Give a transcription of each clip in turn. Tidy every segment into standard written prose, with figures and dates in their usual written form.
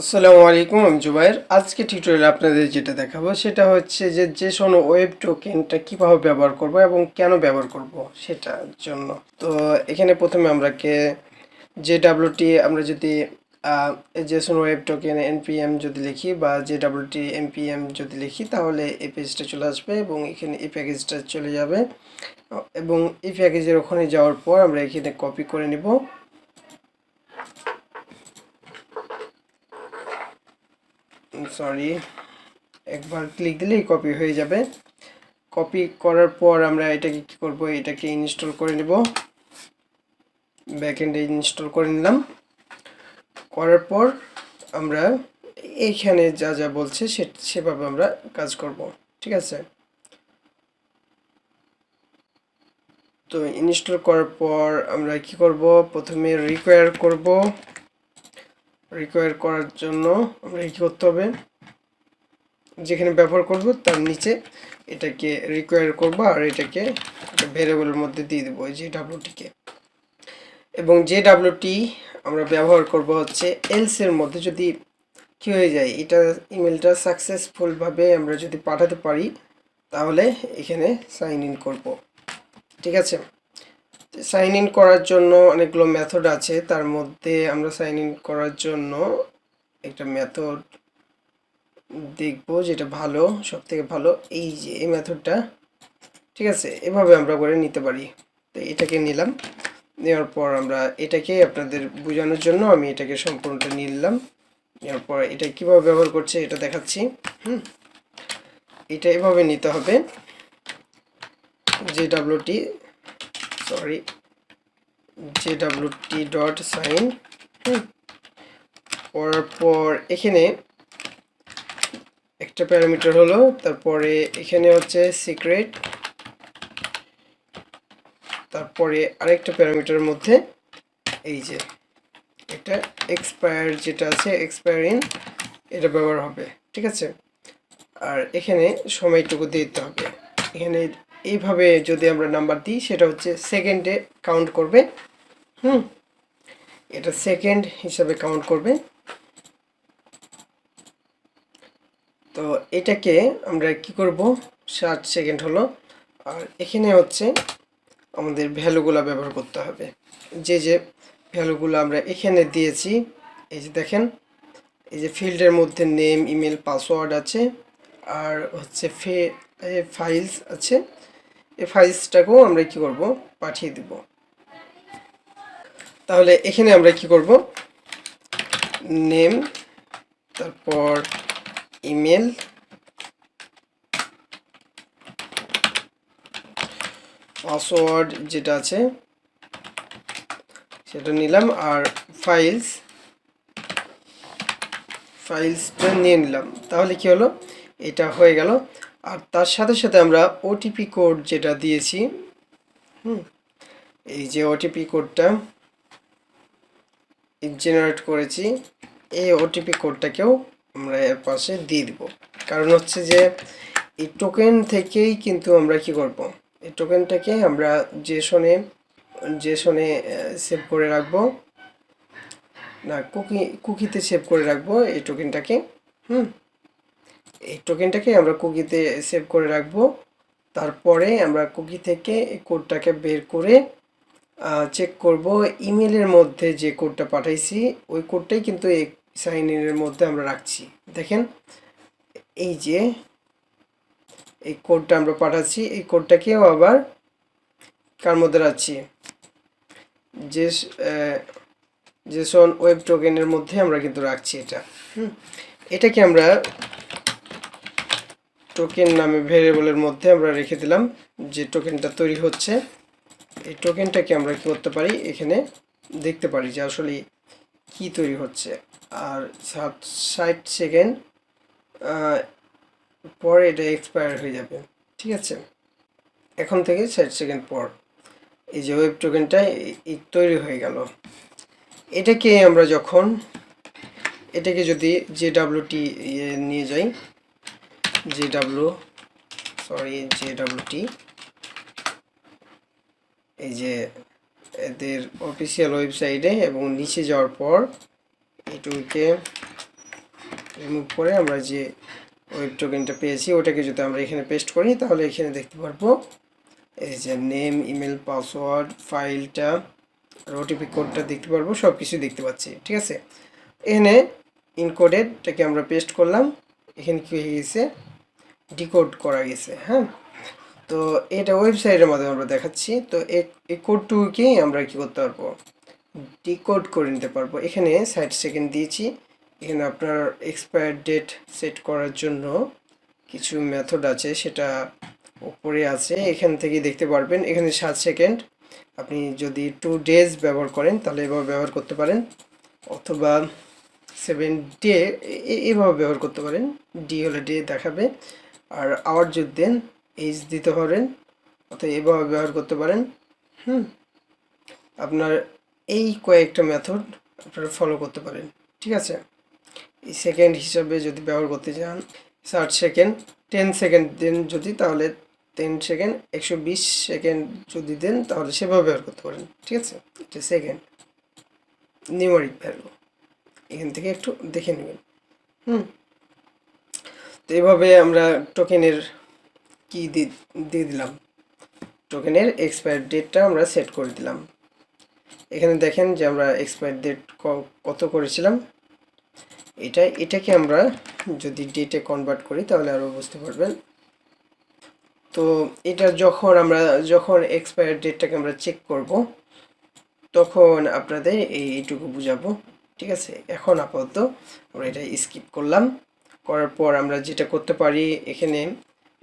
আসসালামু আলাইকুম, আমি জুবাইর। আজকে টিউটোরিয়ালে আপনাদের যেটা দেখাবো সেটা হচ্ছে যে জেসন ওয়েব টোকেনটা কিভাবে ব্যবহার করব এবং কেন ব্যবহার করব সেটার জন্য। তো এখানে প্রথমে আমরা যদি জেসন ওয়েব টোকেন npm যদি লিখি বা জেডব্লিউটি npm যদি লিখি তাহলে এই পেজটা চলে আসবে এবং এখানে এই প্যাকেজটা চলে যাবে এবং এই প্যাকেজের ওখানে যাওয়ার পর আমরা এখানে কপি করে নিব। একবার ক্লিক দিলেই কপি হয়ে যাবে। কপি করার পর আমরা এটাকে কি করব, এটাকে ইনস্টল করে নিব। ব্যাকএন্ডে ইনস্টল করে নিলাম। করার পর আমরা এইখানে যা যা বলছে সেভাবে আমরা কাজ করব, ঠিক আছে। তো ইনস্টল করার পর আমরা কি করব, প্রথমে রিকোয়ার করার জন্য আমরা কি করতে হবে, যেখানে ব্যবহার করব তার নিচে এটাকে রিকোয়ার করব আর এটাকে একটা ভেরিয়েবলের মধ্যে দিয়ে দেবো জেডব্লিউটিকে। এবং জেডব্লিউটি আমরা ব্যবহার করব হচ্ছে এলস এর মধ্যে যদি কি হয়ে যায়, এটা ইমেলটা সাকসেসফুলভাবে আমরা যদি পাঠাতে পারি তাহলে এখানে সাইন ইন করব, ঠিক আছে। সাইন ইন করার জন্য অনেকগুলো মেথড আছে, তার মধ্যে আমরা সাইন ইন করার জন্য একটা মেথড দেখব যেটা ভালো, সবথেকে ভালো এই যে এই মেথডটা, ঠিক আছে। এভাবে আমরা করে নিতে পারি। তো এটাকে নিলাম, নেওয়ার পর আমরা এটাকে আপনাদের বোঝানোর জন্য আমি এটাকে সম্পূর্ণটা নিলাম। নেওয়ার পর এটা কিভাবে ব্যবহার করছে এটা দেখাচ্ছি। এটা এভাবে নিতে হবে, jwt ডট সাইন করার পর এখানে একটা প্যারামিটার হলো, তারপরে এখানে হচ্ছে সিক্রেট, তারপরে আরেকটা প্যারামিটারের মধ্যে এই যে একটা এক্সপায়ার যেটা আছে এক্সপায়ার ইন, এটা ব্যবহার হবে, ঠিক আছে। আর এখানে সময়টুকু দিতে হবে। এখানে এইভাবে যদি আমরা নাম্বার দিই সেটা হচ্ছে সেকেন্ডে কাউন্ট করবে। এটা সেকেন্ড হিসাবে কাউন্ট করবে। তো এটাকে আমরা কি করব, 60 সেকেন্ড হলো। আর এখানে হচ্ছে আমাদের ভ্যালুগুলো ব্যবহার করতে হবে, যে ভ্যালুগুলো আমরা এখানে দিয়েছি। এই যে দেখেন, এই যে ফিল্ডের মধ্যে নেম, ইমেল, পাসওয়ার্ড আছে আর হচ্ছে ফাইলস আছে। এই ফাইলসটাকেও আমরা কি করব, পাঠিয়ে দেব। তাহলে এখানে আমরা কি করব, নেম, তারপর ইমেল, পাসওয়ার্ড যেটা আছে সেটা নিলাম আর ফাইলসটা নিয়ে নিলাম। তাহলে কি হলো, এটা হয়ে গেল। আর তার সাথে সাথে আমরা ওটিপি কোড যেটা দিয়েছি, এই যে ওটিপি কোডটা জেনারেট করেছি, এই ওটিপি কোডটাকেও আমরা এর পাশে দিয়ে দিব। কারণ হচ্ছে যে এই টোকেন থেকেই কিন্তু আমরা কি করব, এই টোকেনটাকে আমরা জেসনে সেভ করে রাখবো, না কুকিতে সেভ করে রাখবো এই টোকেনটাকে। এই টোকেনটাকে আমরা কুকিতে সেভ করে রাখবো। তারপরে আমরা কুকি থেকে এই কোডটাকে বের করে চেক করব, ইমেলের মধ্যে যে কোডটা পাঠাইছি ওই কোডটাই কিন্তু এই সাইন ইনের মধ্যে আমরা রাখছি। দেখেন এই যে এই কোডটা আমরা পাঠাচ্ছি, এই কোডটাকেও আবার কার মধ্যে রাখছি, জেসন ওয়েব টোকেনের মধ্যে আমরা কিন্তু রাখছি এটা। এটাকে আমরা টোকেন নামে ভেরিয়েবলের মধ্যে আমরা রেখে দিলাম। যে টোকেনটা তৈরি হচ্ছে এই টোকেনটাকে আমরা কি করতে পারি, এখানে দেখতে পারি যে আসলে কি তৈরি হচ্ছে। আর 60 সেকেন্ড পরে এটা এক্সপায়ার হয়ে যাবে, ঠিক আছে। এখন থেকে 60 সেকেন্ড পর এই যে ওয়েব টোকেনটা তৈরি হয়ে গেল। এটাকে যদি জেডব্লিউটি নিয়ে যাই, জেডব্লিউটি এই যে এদের অফিসিয়াল ওয়েবসাইটে, এবং নিচে যাওয়ার পর এটুকে রিমুভ করে আমরা যে ওয়েব টোকেনটা পেয়েছি ওটাকে যদি আমরা এখানে পেস্ট করি তাহলে এখানে দেখতে পারবো এই যে নেম, ইমেল, পাসওয়ার্ড, ফাইলটা আর ওটিপি কোডটা দেখতে পারবো, সব কিছু দেখতে পাচ্ছি। ঠিক আছে, এখানে ইনকোডেডটাকে আমরা পেস্ট করলাম, এখানে কি হয়ে গেছে, ডিকোড করা গেছে। হ্যাঁ, তো এটা ওয়েবসাইটের মাধ্যমে আমরা দেখাচ্ছি। তো এই কোডটুকে আমরা কি করতে পারবো, ডিকোড করে নিতে পারবো। এখানে 60 সেকেন্ড দিয়েছি। এখানে আপনার এক্সপায়ার ডেট সেট করার জন্য কিছু মেথড আছে, সেটা উপরে আছে, এখান থেকে দেখতে পারবেন। এখানে 7 সেকেন্ড, আপনি যদি 2 ডেজ ব্যবহার করেন তাহলে এভাবে ব্যবহার করতে পারেন, অথবা 7 ডে এভাবে ব্যবহার করতে পারেন। ডি হলে ডে দেখাবে, আর আওয়ার যদি দেন এইচ দিতে পারেন, অথবা এভাবে ব্যবহার করতে পারেন। আপনার এই কয়েকটা মেথড আপনারা ফলো করতে পারেন। ঠিক আছে, এই সেকেন্ড হিসাবে যদি ব্যবহার করতে চান 60 সেকেন্ড, 10 সেকেন্ড দেন যদি, তাহলে 10 সেকেন্ড, 120 সেকেন্ড যদি দেন তাহলে সেভাবে ব্যবহার করতে পারেন। ঠিক আছে, এটা সেকেন্ড নিউমারিক ভ্যালু, এখান থেকে একটু দেখে নেবেন। তো এইভাবে আমরা টোকেনের কি দিয়ে দিলাম, টোকেনের এক্সপায়ার ডেটটা আমরা সেট করে দিলাম। এখানে দেখেন যে আমরা এক্সপায়ার ডেট কত করেছিলাম, এটাকে আমরা যদি ডেটে কনভার্ট করি তাহলে আরও বুঝতে পারবেন। তো এটা যখন এক্সপায়ার ডেটটাকে আমরা চেক করব তখন আপনাদের এইটুকু বুঝাবো। ঠিক আছে, এখন আপাতত আমরা এটা স্কিপ করলাম। করার পর আমরা যেটা করতে পারি, এখানে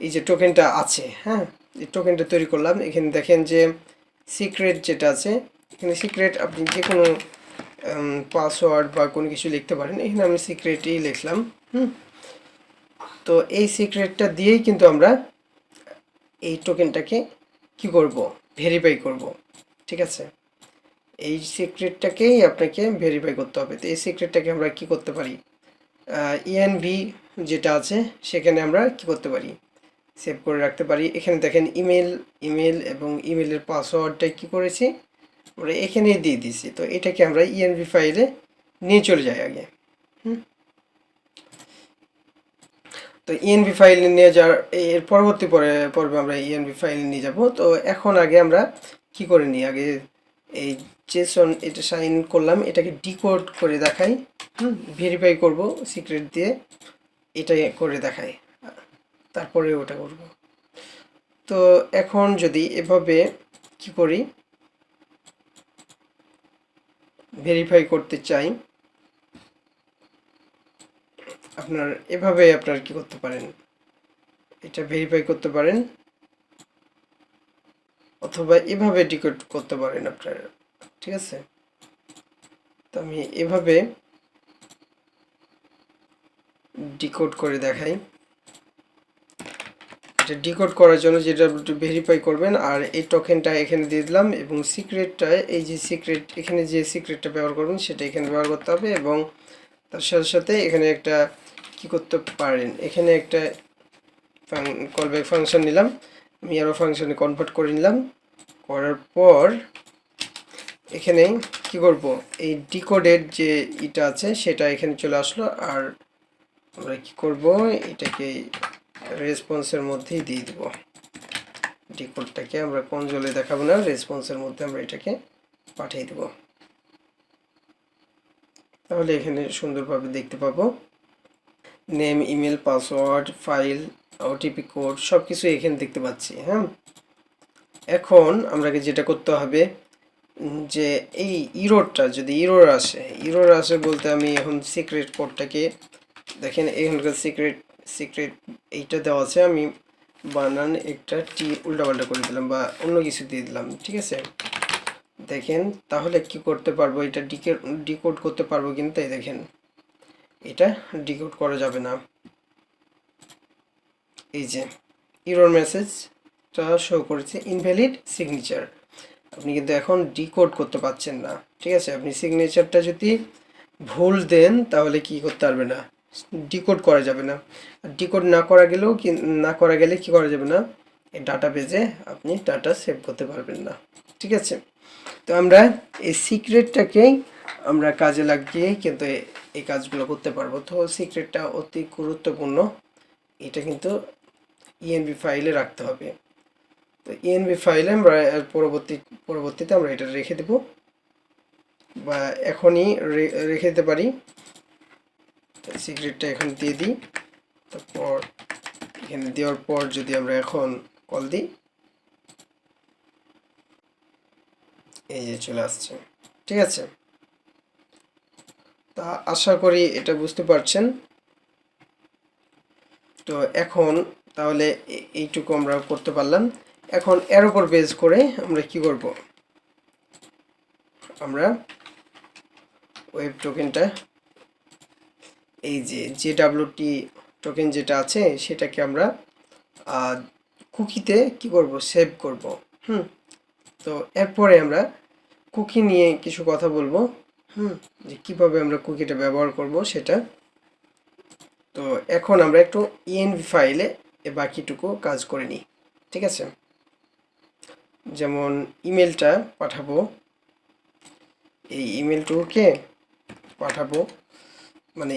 এই যে টোকেনটা আছে, হ্যাঁ, এই টোকেনটা তৈরি করলাম। এখানে দেখেন যে সিক্রেট যেটা আছে, এখানে সিক্রেট আপনি যে কোনো পাসওয়ার্ড বা কোনো কিছু লিখতে পারেন। এখানে আমি সিক্রেটই লিখলাম। তো এই সিক্রেটটা দিয়েই কিন্তু আমরা এই টোকেনটাকে কি করব, ভেরিফাই করব। ঠিক আছে, এই সিক্রেটটাকেই আপনাকে ভেরিফাই করতে হবে। তো এই সিক্রেটটাকে আমরা কি করতে পারি, ইএনভি যেটা আছে সেখানে আমরা কি করতে পারি, সেভ করে রাখতে পারি। এখানে দেখেন ইমেল এবং ইমেলের পাসওয়ার্ডটা কি করেছি আমরা এখানেই দিয়ে দিয়েছি। তো এটাকে আমরা ইএনভি ফাইলে নিয়ে চলে যাই আগে। তো ইএনভি ফাইল নিয়ে যাওয়ার এর পরবর্তী পর্বে আমরা ইএনভি ফাইল নিয়ে যাব। তো এখন আগে আমরা কি করে নিই, আগে এই জেসন এটা সাইন করলাম, এটাকে ডিকোড করে দেখাই, ভেরিফাই করব সিক্রেট দিয়ে, এটা করে দেখাই, তারপরে ওটা করব। তো এখন যদি এভাবে কি করি, ভেরিফাই করতে চাই, আপনার কি করতে পারেন, এটা ভেরিফাই করতে পারেন, অথবা এভাবে ডিকোড করতে পারেন আপনারা। ঠিক আছে, তো আমি এভাবে ডিকোড করে দেখাই। এটা ডিকোড করার জন্য যেটা ভেরিফাই করবেন, আর এই টোকেনটা এখানে দিয়ে দিলাম, এবং সিক্রেটটা এই যে সিক্রেট, এখানে যে সিক্রেটটা ব্যবহার করবেন সেটা এখানে ব্যবহার করতে হবে, এবং তার সাথে সাথে এখানে একটা কি করতে পারেন, এখানে একটা কলব্যাক ফাংশন নিলাম, আমি আরও ফাংশনে কনভার্ট করে নিলাম। করার পর এখানে কি করব, এই ডিকোডের যে এটা আছে সেটা এখানে চলে আসলো, আর আমরা কি করব, এটাকে রেসপন্সের মধ্যেই দিয়ে দিব। ডিকোডটাকে আমরা কনসোলে দেখাবো না, রেসপন্সের মধ্যে আমরা এটাকে পাঠিয়ে দেব, তাহলে এখানে সুন্দরভাবে দেখতে পাবো name, email, password, file, OTP code সব কিছু এখানে দেখতে পাচ্ছি। হ্যাঁ, এখন আমাকে যেটা করতে হবে, যে এই ইরোরটা যদি ইরোর আসে বলতে আমি এখন সিক্রেট কোডটাকে দেখেন, এখানকার সিক্রেট এইটা দেওয়া আছে, আমি বানান একটা টি উল্টাপাল্টা করে দিলাম বা অন্য কিছু দিয়ে দিলাম। ঠিক আছে, দেখেন তাহলে কি করতে পারবো, এটা ডিকোড করতে পারবো, কিন্তু এই দেখেন এটা ডিকোড করা যাবে না। এই যে ইরোর মেসেজটা শো করেছে ইনভ্যালিড সিগনেচার, আপনি কিন্তু এখন ডিকোড করতে পারছেন না। ঠিক আছে, আপনি সিগনেচারটা যদি ভুল দেন তাহলে কি করতে পারবে না, ডিকোড করা যাবে না। আর ডিকোড না করা গেলে কি করা যাবে না, এই ডাটাবেজে আপনি ডাটা সেভ করতে পারবেন না। ঠিক আছে, তো আমরা এই সিক্রেটটাকে আমরা কাজে লাগিয়ে কিন্তু এই কাজগুলো করতে পারবো। তো সিক্রেটটা অতি গুরুত্বপূর্ণ, এটা কিন্তু ইএনভি ফাইলে রাখতে হবে। তো ইএনভি ফাইলে আমরা পরবর্তীতে আমরা এটা রেখে দেব, বা এখনই রেখে দিতে পারি। সিক্রেটটা এখন দিয়ে দিই, তারপর এখানে দেওয়ার পর যদি আমরা এখন কল দিই, এই যে চলে আসছে। ঠিক আছে, তা আশা করি এটা বুঝতে পারছেন। তো এখন তাহলে এইটুকু আমরা করতে পারলাম। এখন এর উপর বেস করে আমরা কি করব, আমরা ওয়েব টোকেনটা, এই যে JWT টোকেন যেটা আছে সেটাকে আমরা কুকিতে কি করব, সেভ করব। তো এরপরে আমরা কুকি নিয়ে কিছু কথা বলবো, যে কিভাবে আমরা কুকিটা ব্যবহার করব সেটা। তো এখন আমরা একটু ইএনভি ফাইলে বাকিটুকু কাজ করে নিই। ঠিক আছে, যেমন ইমেলটা পাঠাবো, এই ইমেলটুকে পাঠাবো, মানে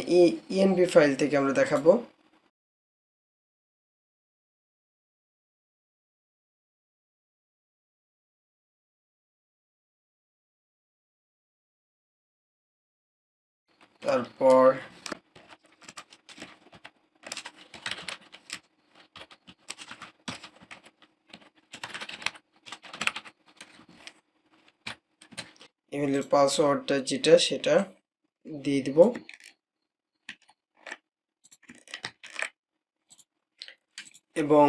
ইএনভি ফাইল থেকে আমরা দেখাবো। তারপর ইমেলের পাসওয়ার্ডটা যেটা সেটা দিয়ে দিব, এবং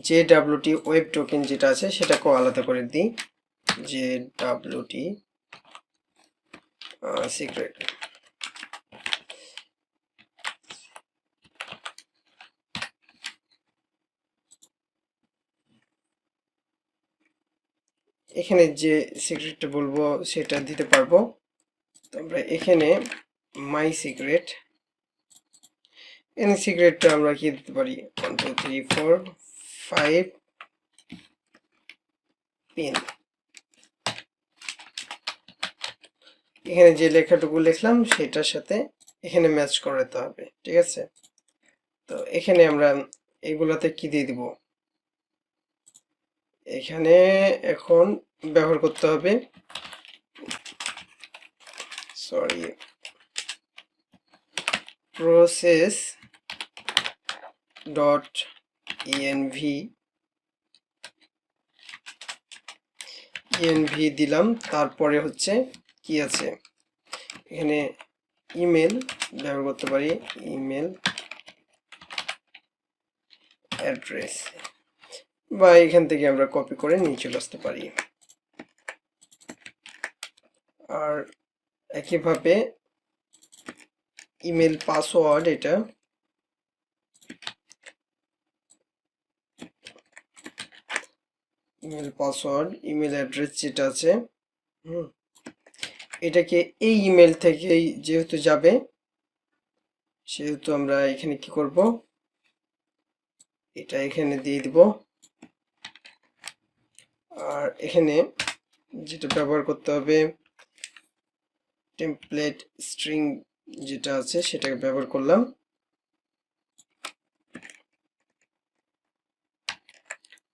JWT ওয়েব টোকেন যেটা আছে সেটাকেও আলাদা করে দিই, JWT সিক্রেট। এখানে যে সিক্রেটটা বলবো সেটা দিতে পারবো। তো আমরা এখানে মাই সিক্রেট, এখানে সিক্রেটটা আমরা কি দিতে পারি, 1 2 3 4 5 পিন। এখানে যে লেখাটুকু লিখলাম সেটার সাথে এখানে ম্যাচ করাতে হবে। ঠিক আছে, তো এখানে আমরা এগুলাতে কি দিয়ে দিব, এখানে এখন ব্যবহার করতে হবে, সরি, প্রসেস ডট ইএনভি দিলাম। তারপরে হচ্ছে কি আছে, এখানে ইমেল ব্যবহার করতে পারি, ইমেল অ্যাড্রেস, বা এখান থেকে আমরা কপি করে নিয়ে চলে আসতে পারি। আর একইভাবে ইমেল পাসওয়ার্ড, এটা ইমেল পাসওয়ার্ড, ইমেল অ্যাড্রেস যেটা আছে, এটাকে এই ইমেল থেকেই যেহেতু যাবে সেহেতু আমরা এখানে কি করব, এটা এখানে দিয়ে দিব। আর এখানে যেটা ব্যবহার করতে হবে, টেমপ্লেট স্ট্রিং যেটা আছে সেটাকে ব্যবহার করলাম।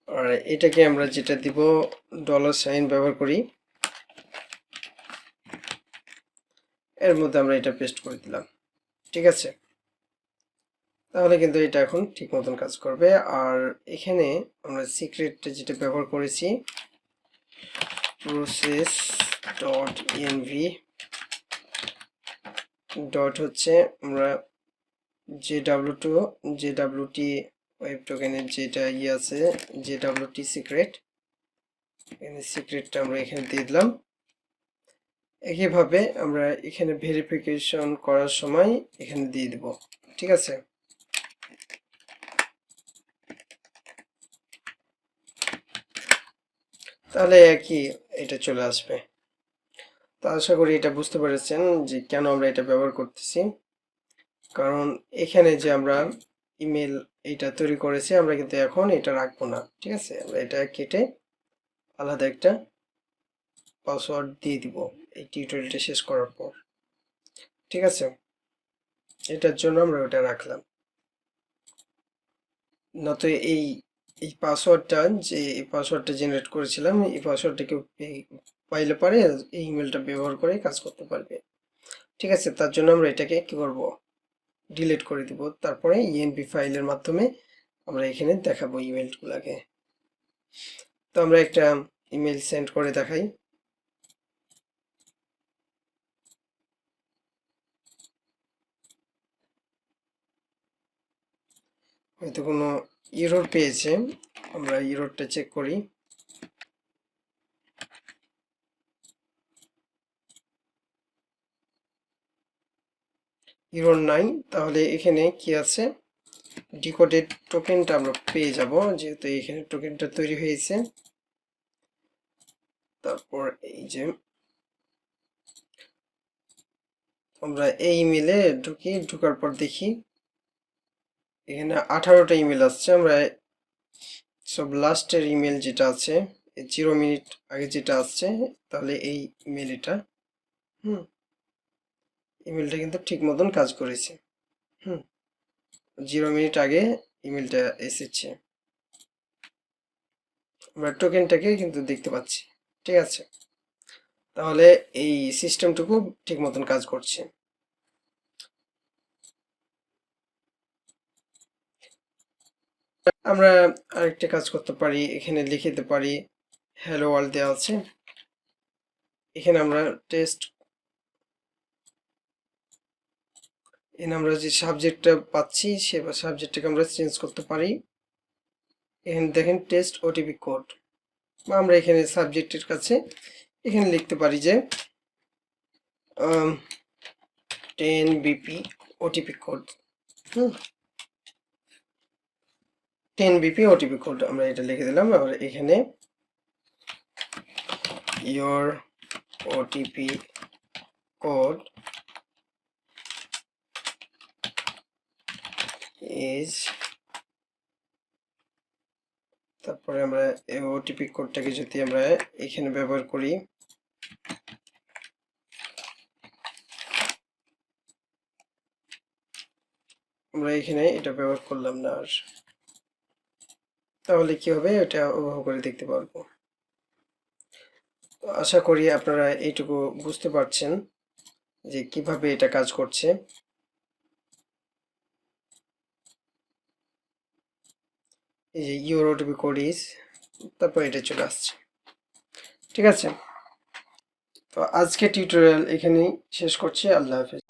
আর এটাকে আমরা যেটা দিব, $সাইন ব্যবহার করি, এর মধ্যে আমরা এটা পেস্ট করে দিলাম। ঠিক আছে, তাহলে কিন্তু এটা এখন ঠিক মতন কাজ করবে। আর এখানে আমরা সিক্রেটটা যেটা ব্যবহার করেছি, প্রসেস ডট ইএনভি ডট হচ্ছে আমরা JWT ওয়েব টোকেনের যেটা আছে, JWT সিক্রেট, এখানে সিক্রেটটা আমরা এখানে দিয়ে দিলাম। একইভাবে আমরা এখানে ভেরিফিকেশন করার সময় এখানে দিয়ে দিব। ঠিক আছে, তাহলে একই এটা চলে আসবে। তো আশা করি এটা বুঝতে পেরেছেন যে কেন আমরা এটা ব্যবহার করতেছি। কারণ এখানে যে আমরা ইমেল এটা তৈরি করেছি, আমরা কিন্তু এখন এটা রাখবো না। ঠিক আছে, আমরা এটা কেটে আলাদা একটা পাসওয়ার্ড দিয়ে দিব। এই টিউটোরিয়ালটা শেষ করার পর। ঠিক আছে, এটার জন্য আমরা ওটা রাখলাম। নয়তো এই এই পাসওয়ার্ডটা, যে এই পাসওয়ার্ডটা জেনারেট করেছিলাম, এই পাসওয়ার্ডটা কেউ পাইলে পারে এই ইমেলটা ব্যবহার করে কাজ করতে পারবে। ঠিক আছে, তার জন্য আমরা এটাকে কি করব, ডিলিট করে দিব। তারপরে ইএনপি ফাইলের মাধ্যমে আমরা এখানে দেখাবো ইমেলগুলোকে। তো আমরা একটা ইমেল সেন্ড করে দেখাই। হয়তো কোনো এরর পেয়েছে, আমরা এররটা চেক করি। এরর নাই, তাহলে এখানে কি আছে, ডিকোডেড টোকেনটা আমরা পেয়ে যাব, যেহেতু এখানে টোকেনটা তৈরি হয়েছে। তারপর এই যে আমরা এই ইমেলে ঢুকি, ঢোকার পর দেখি এখানে 18টা ইমেল আসছে। আমরা সব লাস্টের ইমেল যেটা আছে 0 মিনিট আগে যেটা আসছে, তাহলে এই ইমেল এটা, ইমেলটা কিন্তু ঠিক মতন কাজ করেছে। 0 মিনিট আগে ইমেলটা এসেছে, আমরা টোকেনটাকে কিন্তু দেখতে পাচ্ছি। ঠিক আছে, তাহলে এই সিস্টেমটুকু ঠিক মতন কাজ করছে। আমরা আরেকটা কাজ করতে পারি, এখানে লিখে দিতে পারি হ্যালো ওয়ার্ল্ড দেওয়া আছে, এখানে আমরা আমরা যে সাবজেক্টটা পাচ্ছি সে সাবজেক্টটাকে আমরা চেঞ্জ করতে পারি। এখানে দেখেন টেস্ট ওটিপি কোড, বা আমরা এখানে সাবজেক্টের কাছে এখানে লিখতে পারি যে 10 BP OTP code, 10 BP OTP code আমরা এটা লিখে দিলাম। আবার এখানে your ওটিপি কোড is, তারপরে আমরা এই ওটিপি কোডটাকে যদি আমরা এখানে ব্যবহার করি, আমরা এখানে এটা ব্যবহার করলাম না আর, তাহলে কি হবে এটা ওভাবে করে দেখতে পারবো। আশা করি আপনারা এইটুকু বুঝতে পারছেন যে কিভাবে এটা কাজ করছে। এই যে ইউর ওটিপি কোড ইজ, তারপর এটা চলে আসছে। ঠিক আছে, তো আজকে টিউটোরিয়াল এখানেই শেষ করছি। আল্লাহ হাফেজ।